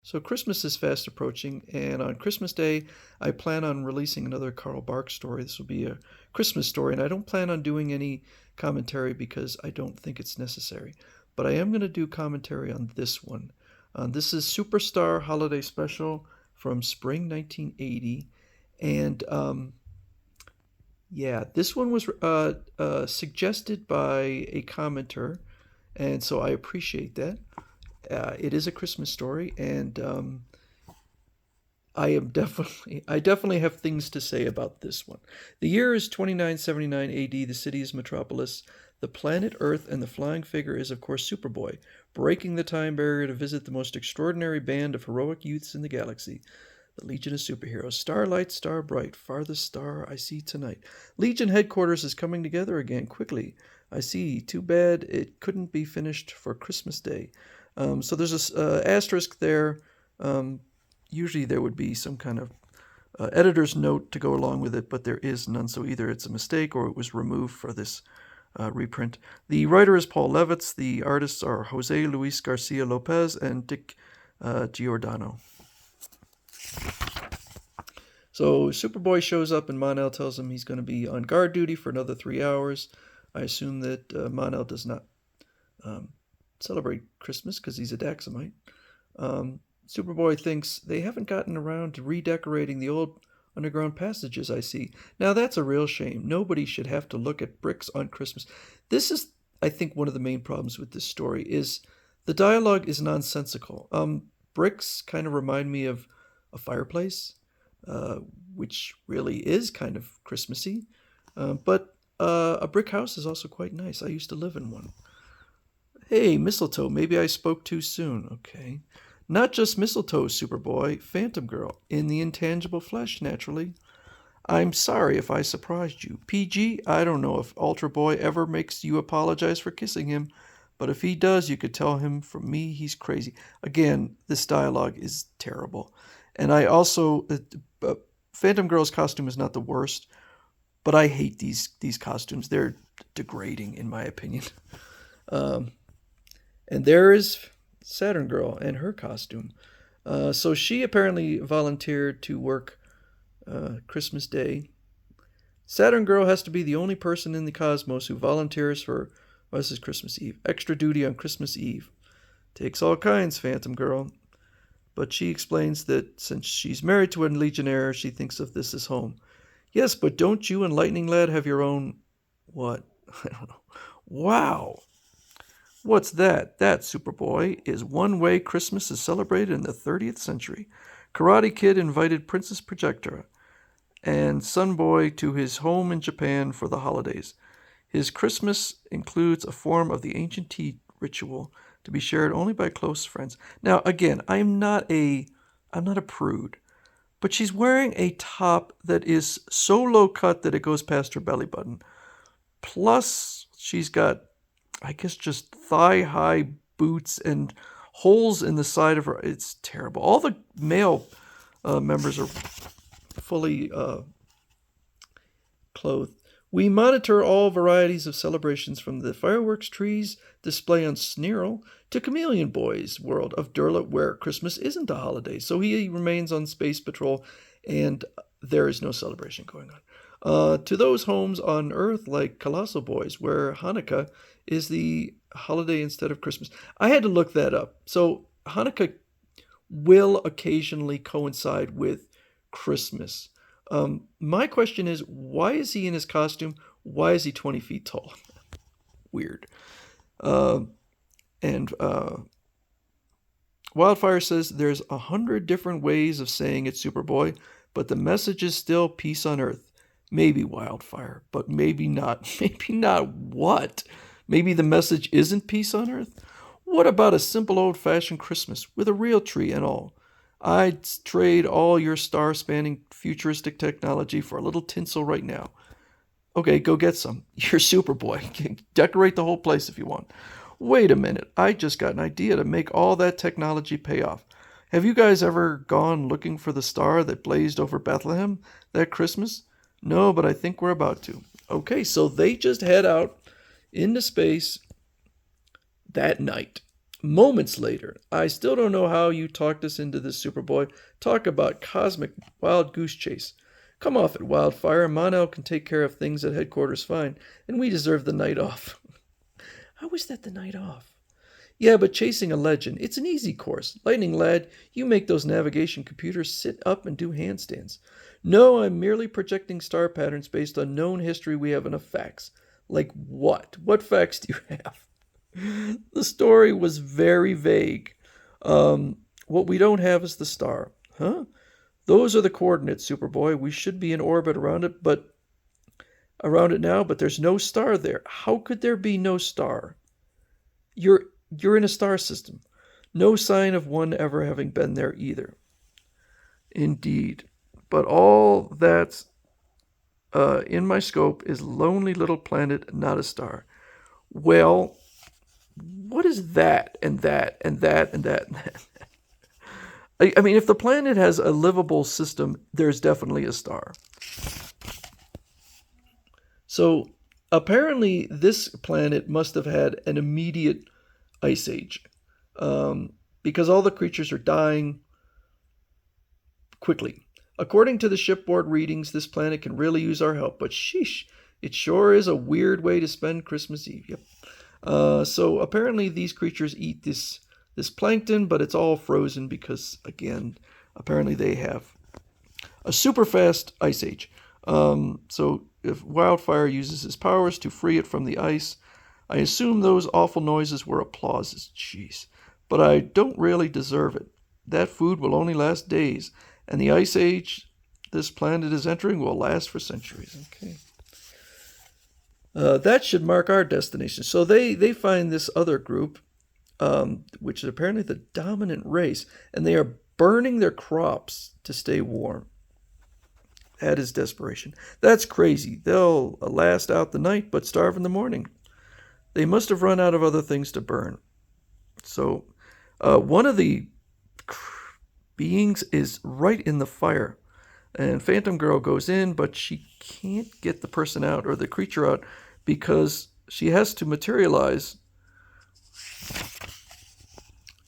So Christmas is fast approaching, and on Christmas Day, I plan on releasing another Carl Barks story. This will be a Christmas story, and I don't plan on doing any commentary because I don't think it's necessary. But I am going to do commentary on this one. This is Superstar Holiday Special from spring 1980, and yeah, this one was suggested by a commenter, and so I appreciate that. It is a Christmas story, and I definitely have things to say about this one. The year is 2979 AD. The city is Metropolis. The planet Earth, and the flying figure is, of course, Superboy, breaking the time barrier to visit the most extraordinary band of heroic youths in the galaxy, the Legion of Superheroes. Starlight, star bright, farthest star I see tonight. Legion headquarters is coming together again quickly. I see. Too bad it couldn't be finished for Christmas Day. So there's a asterisk there. Usually there would be some kind of editor's note to go along with it, but there is none. So either it's a mistake or it was removed for this reprint. The writer is Paul Levitz. The artists are Jose Luis Garcia Lopez and Dick Giordano. So Superboy shows up and Mon-El tells him he's going to be on guard duty for another 3 hours. I assume that Mon-El does not celebrate Christmas because he's a Daxamite. Superboy thinks they haven't gotten around to redecorating the old underground passages I see. Now that's a real shame. Nobody should have to look at bricks on Christmas. This is, I think, one of the main problems with this story is the dialogue is nonsensical. Bricks kind of remind me of a fireplace, which really is kind of Christmassy. But a brick house is also quite nice. I used to live in one. Hey, mistletoe, maybe I spoke too soon. Okay. Not just mistletoe, Superboy, Phantom Girl, in the intangible flesh, naturally. I'm sorry if I surprised you. PG, I don't know if Ultra Boy ever makes you apologize for kissing him, but if he does, you could tell him from me he's crazy. Again, this dialogue is terrible. And I also, Phantom Girl's costume is not the worst, but I hate these costumes. They're degrading, in my opinion. And there is Saturn Girl and her costume. So she apparently volunteered to work Christmas Day. Saturn Girl has to be the only person in the cosmos who volunteers for, well, this is Christmas Eve, extra duty on Christmas Eve. Takes all kinds, Phantom Girl. But she explains that since she's married to a Legionnaire, she thinks of this as home. Yes, but don't you and Lightning Lad have your own... what? I don't know. Wow. What's that? That, Superboy, is one way Christmas is celebrated in the 30th century. Karate Kid invited Princess Projectra and Sunboy to his home in Japan for the holidays. His Christmas includes a form of the ancient tea ritual to be shared only by close friends. Now, again, I'm not a prude, but she's wearing a top that is so low cut that it goes past her belly button. Plus, she's got, I guess, just thigh-high boots and holes in the side of her. It's terrible. All the male members are fully clothed. We monitor all varieties of celebrations from the fireworks trees display on Sneerl to Chameleon Boy's world of Durla, where Christmas isn't a holiday. So he remains on space patrol and there is no celebration going on. To those homes on Earth like Colossal Boys, where Hanukkah is the holiday instead of Christmas. I had to look that up. So Hanukkah will occasionally coincide with Christmas. My question is, why is he in his costume? Why is he 20 feet tall? Weird. And Wildfire says there's 100 different ways of saying it, Superboy, but the message is still peace on Earth. Maybe, Wildfire, but maybe not. Maybe not what? Maybe the message isn't peace on Earth? What about a simple old-fashioned Christmas with a real tree and all? I'd trade all your star-spanning futuristic technology for a little tinsel right now. Okay, go get some. You're Superboy. Decorate the whole place if you want. Wait a minute. I just got an idea to make all that technology pay off. Have you guys ever gone looking for the star that blazed over Bethlehem that Christmas? No, but I think we're about to. Okay, so they just head out into space that night. Moments later, I still don't know how you talked us into this, Superboy. Talk about cosmic wild goose chase. Come off it, Wildfire. Mon-El can take care of things at headquarters fine, and we deserve the night off. How is that the night off? Yeah, but chasing a legend, it's an easy course. Lightning Lad, you make those navigation computers sit up and do handstands. No, I'm merely projecting star patterns based on known history. We have enough facts. Like what? What facts do you have? The story was very vague. What we don't have is the star. Huh? Those are the coordinates, Superboy. We should be in orbit around it now, but there's no star there. How could there be no star? You're in a star system. No sign of one ever having been there either. Indeed. But all that's in my scope is lonely little planet, not a star. Well, what is that and that and that and that and that? I mean, if the planet has a livable system, there's definitely a star. So apparently this planet must have had an immediate ice age, because all the creatures are dying quickly. According to the shipboard readings, this planet can really use our help, but sheesh, it sure is a weird way to spend Christmas Eve. Yep. So apparently these creatures eat this plankton, but it's all frozen because, again, apparently they have a super fast ice age. So if Wildfire uses his powers to free it from the ice, I assume those awful noises were applauses. Jeez. But I don't really deserve it. That food will only last days, and the ice age this planet is entering will last for centuries. Okay. That should mark our destination. So they find this other group, which is apparently the dominant race, and they are burning their crops to stay warm. That is desperation. That's crazy. They'll last out the night, but starve in the morning. They must have run out of other things to burn. So one of the beings is right in the fire. And Phantom Girl goes in, but she can't get the person out or the creature out because she has to materialize.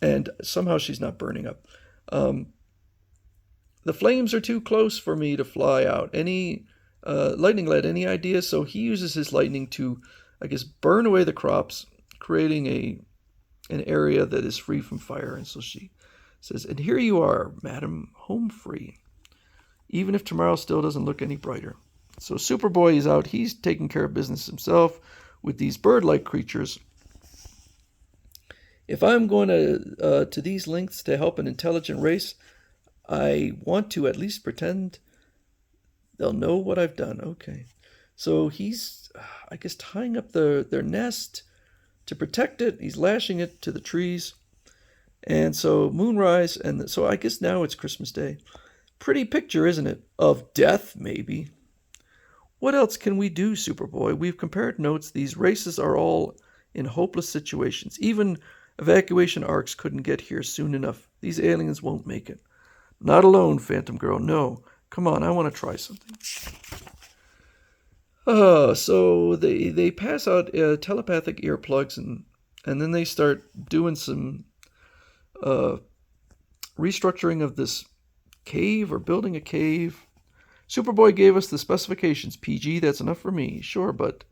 And somehow she's not burning up. The flames are too close for me to fly out. Lightning Lad, any ideas? So he uses his lightning to, I guess, burn away the crops, creating an area that is free from fire. And so she says, and here you are, madam, home free, even if tomorrow still doesn't look any brighter. So Superboy is out. He's taking care of business himself with these bird-like creatures. If I'm going to these lengths to help an intelligent race, I want to at least pretend they'll know what I've done. Okay. So he's, I guess, tying up their nest to protect it. He's lashing it to the trees. And so moonrise, and so I guess now it's Christmas Day. Pretty picture, isn't it? Of death, maybe. What else can we do, Superboy? We've compared notes. These races are all in hopeless situations. Even evacuation arcs couldn't get here soon enough. These aliens won't make it. Not alone, Phantom Girl. No. Come on, I want to try something. So they pass out telepathic earplugs, and then they start doing some restructuring of this cave or building a cave. Superboy gave us the specifications. PG, that's enough for me. Sure, but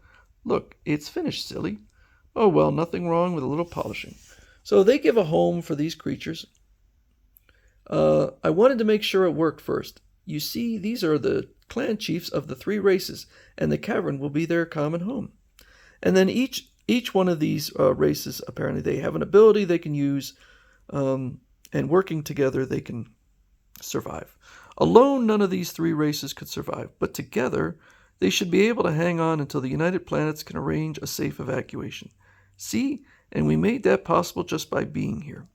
look, it's finished, silly. Oh well, nothing wrong with a little polishing. So they give a home for these creatures. I wanted to make sure it worked first. You see, these are the clan chiefs of the three races, and the cavern will be their common home. And then each one of these races, apparently they have an ability they can use, and working together they can survive. Alone, none of these three races could survive, but together they should be able to hang on until the United Planets can arrange a safe evacuation. See? And we made that possible just by being here.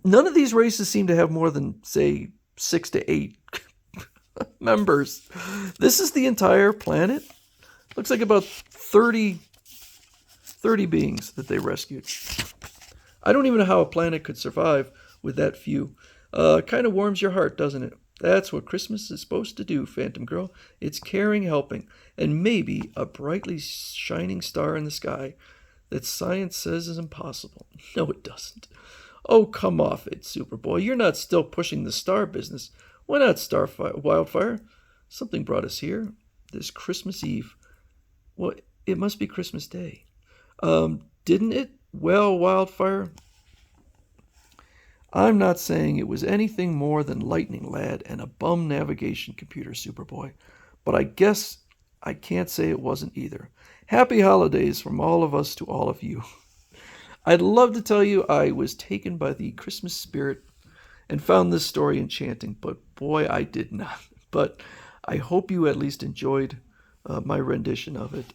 None of these races seem to have more than, say, 6 to 8 members. This is the entire planet. Looks like about 30 beings that they rescued. I don't even know how a planet could survive with that few. Kind of warms your heart, doesn't it? That's what Christmas is supposed to do, Phantom Girl. It's caring, helping, and maybe a brightly shining star in the sky. that science says is impossible. No, it doesn't. Oh, come off it, Superboy. You're not still pushing the star business. Why not, Wildfire? Something brought us here. This Christmas Eve. Well, it must be Christmas Day. Didn't it? Well, Wildfire, I'm not saying it was anything more than Lightning Lad and a bum navigation computer, Superboy, but I guess I can't say it wasn't either. Happy holidays from all of us to all of you. I'd love to tell you I was taken by the Christmas spirit and found this story enchanting, but boy, I did not. But I hope you at least enjoyed my rendition of it.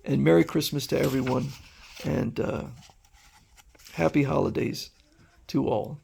And Merry Christmas to everyone, and happy holidays to all.